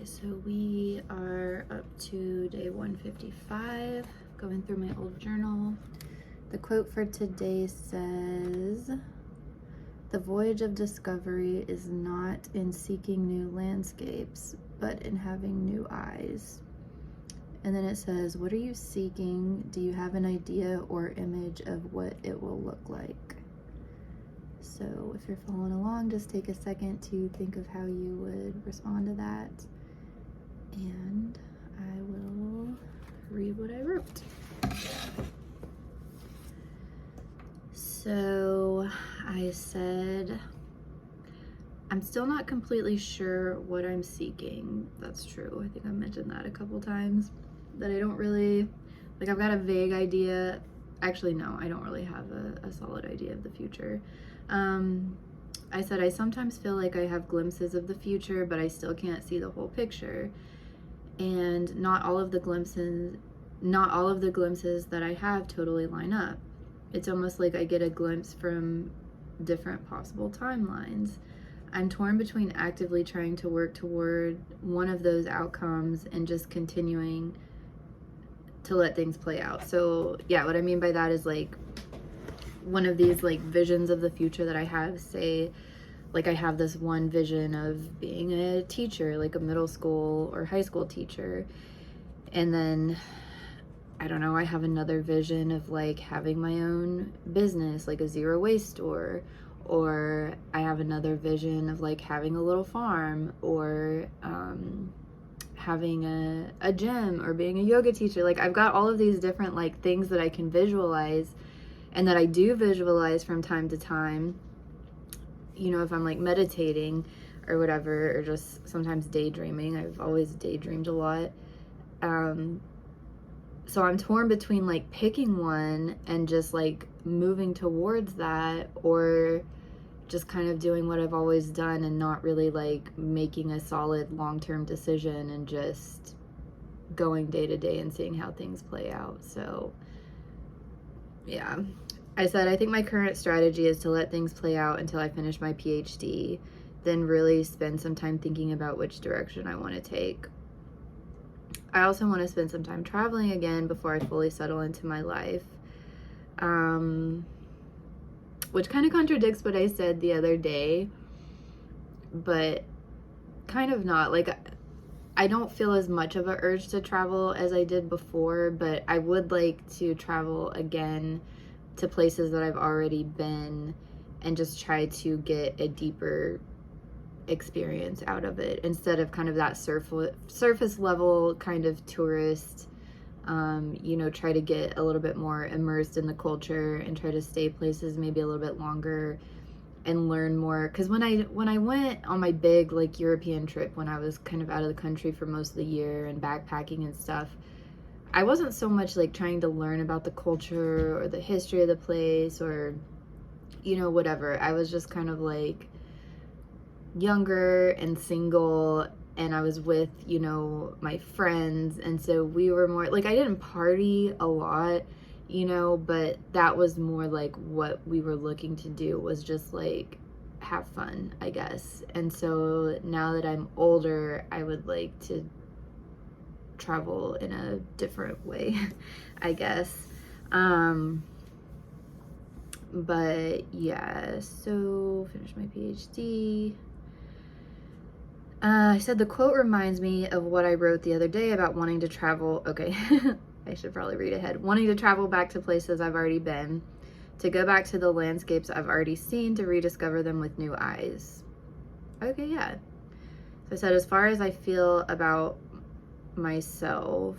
Okay, so we are up to day 155, going through my old journal. The quote for today says, "The voyage of discovery is not in seeking new landscapes, but in having new eyes." And then it says, "What are you seeking? Do you have an idea or image of what it will look like?" So if you're following along, just take a second to think of how you would respond to that. And I will read what I wrote. So I said, I'm still not completely sure what I'm seeking. That's true. I think I've mentioned that a couple times. That I don't really, like, I've got a vague idea. Actually, no, I don't really have a solid idea of the future. I said, I sometimes feel like I have glimpses of the future, but I still can't see the whole picture. And not all of the glimpses that I have totally line up. It's almost like I get a glimpse from different possible timelines. I'm torn between actively trying to work toward one of those outcomes and just continuing to let things play out. So yeah, what I mean by that is, like, one of these like visions of the future that I have, say, like, I have this one vision of being a teacher, like a middle school or high school teacher. And then, I don't know, I have another vision of like having my own business, like a zero waste store. Or I have another vision of like having a little farm, or having a gym, or being a yoga teacher. Like, I've got all of these different like things that I can visualize and that I do visualize from time to time. You know, if I'm like meditating or whatever, or just sometimes daydreaming. I've always daydreamed a lot. So I'm torn between like picking one and just like moving towards that, or just kind of doing what I've always done and not really like making a solid long-term decision and just going day to day and seeing how things play out. So yeah, I said, I think my current strategy is to let things play out until I finish my PhD, then really spend some time thinking about which direction I want to take. I also want to spend some time traveling again before I fully settle into my life. Which kind of contradicts what I said the other day, but kind of not. Like, I don't feel as much of an urge to travel as I did before, but I would like to travel again to places that I've already been and just try to get a deeper experience out of it, instead of kind of that surface level kind of tourist. You know, try to get a little bit more immersed in the culture and try to stay places maybe a little bit longer and learn more. Because when I went on my big like European trip, when I was kind of out of the country for most of the year and backpacking and stuff, I wasn't so much like trying to learn about the culture or the history of the place, or, you know, whatever. I was just kind of like younger and single, and I was with, you know, my friends, and so we were more like, I didn't party a lot, you know, but that was more like what we were looking to do, was just like have fun, I guess. And so now that I'm older, I would like to travel in a different way, I guess. But yeah, so finish my PhD. I said, the quote reminds me of what I wrote the other day about wanting to travel. Okay, I should probably read ahead. Wanting to travel back to places I've already been, to go back to the landscapes I've already seen, to rediscover them with new eyes. Okay, yeah. So I said, as far as I feel about myself,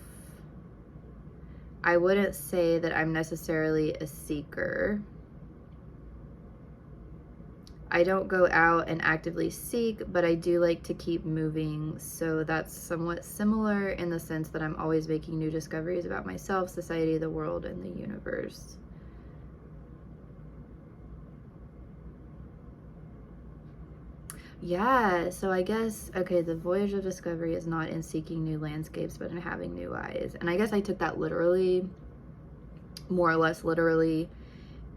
I wouldn't say that I'm necessarily a seeker. I don't go out and actively seek, but I do like to keep moving. So that's somewhat similar in the sense that I'm always making new discoveries about myself, society, the world, and the universe. Yeah, so I guess, okay, the voyage of discovery is not in seeking new landscapes, but in having new eyes. And I guess I took that literally, more or less literally,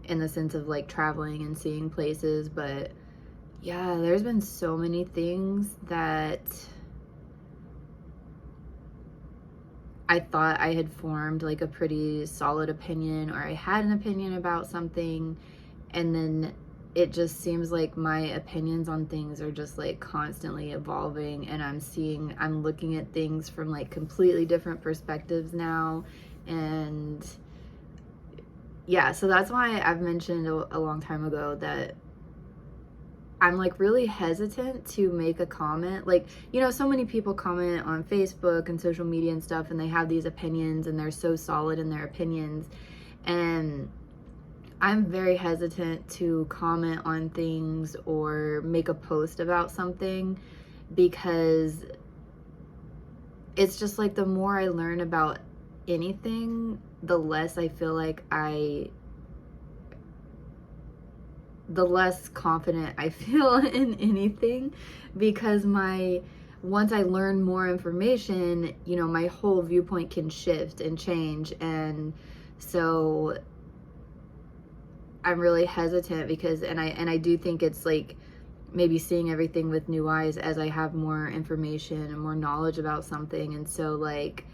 in the sense of like traveling and seeing places. But yeah, there's been so many things that I thought I had formed like a pretty solid opinion, or I had an opinion about something, and then it just seems like my opinions on things are just like constantly evolving, and I'm looking at things from like completely different perspectives now. And yeah, so that's why I've mentioned a long time ago that I'm like really hesitant to make a comment. Like, you know, so many people comment on Facebook and social media and stuff, and they have these opinions and they're so solid in their opinions. And I'm very hesitant to comment on things or make a post about something, because it's just like the more I learn about anything, the less I feel like the less confident I feel in anything, because once I learn more information, you know, my whole viewpoint can shift and change. And so I'm really hesitant because, and I do think it's like maybe seeing everything with new eyes as I have more information and more knowledge about something. And so like,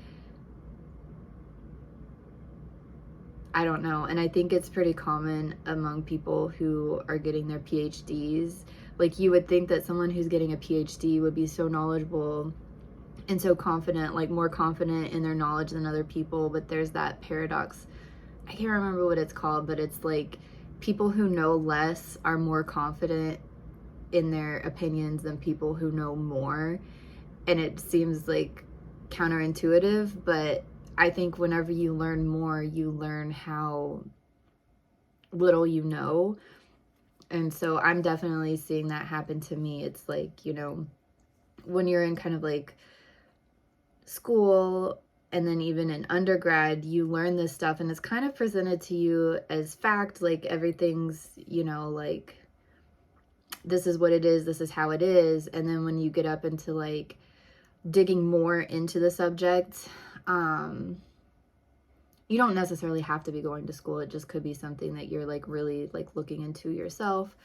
I don't know. And I think it's pretty common among people who are getting their PhDs. Like, you would think that someone who's getting a PhD would be so knowledgeable and so confident, like more confident in their knowledge than other people. But there's that paradox. I can't remember what it's called, but it's like people who know less are more confident in their opinions than people who know more. And it seems like counterintuitive, but I think whenever you learn more, you learn how little you know. And so I'm definitely seeing that happen to me. It's like, you know, when you're in kind of like school and then even in undergrad, you learn this stuff and it's kind of presented to you as fact, like everything's, you know, like this is what it is, this is how it is. And then when you get up into like digging more into the subject, you don't necessarily have to be going to school. It just could be something that you're like really like looking into yourself.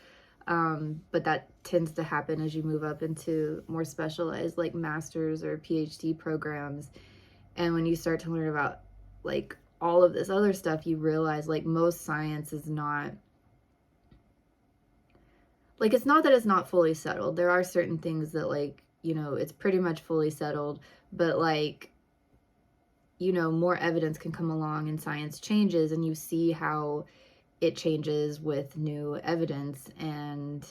But that tends to happen as you move up into more specialized like master's or PhD programs. And when you start to learn about like all of this other stuff, you realize like most science is not, like, it's not that it's not fully settled. There are certain things that like, you know, it's pretty much fully settled, but like, you know, more evidence can come along and science changes, and you see how it changes with new evidence. And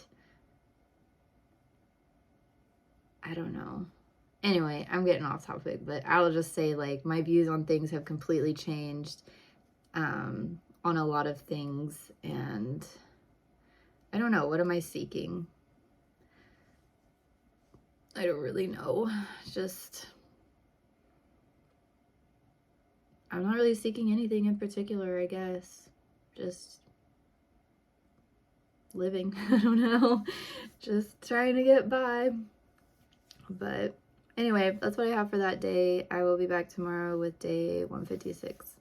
I don't know. Anyway, I'm getting off topic, but I'll just say like my views on things have completely changed on a lot of things. And I don't know, what am I seeking? I don't really know. Just, I'm not really seeking anything in particular, I guess. Just living. I don't know. Just trying to get by. But anyway, that's what I have for that day. I will be back tomorrow with day 156.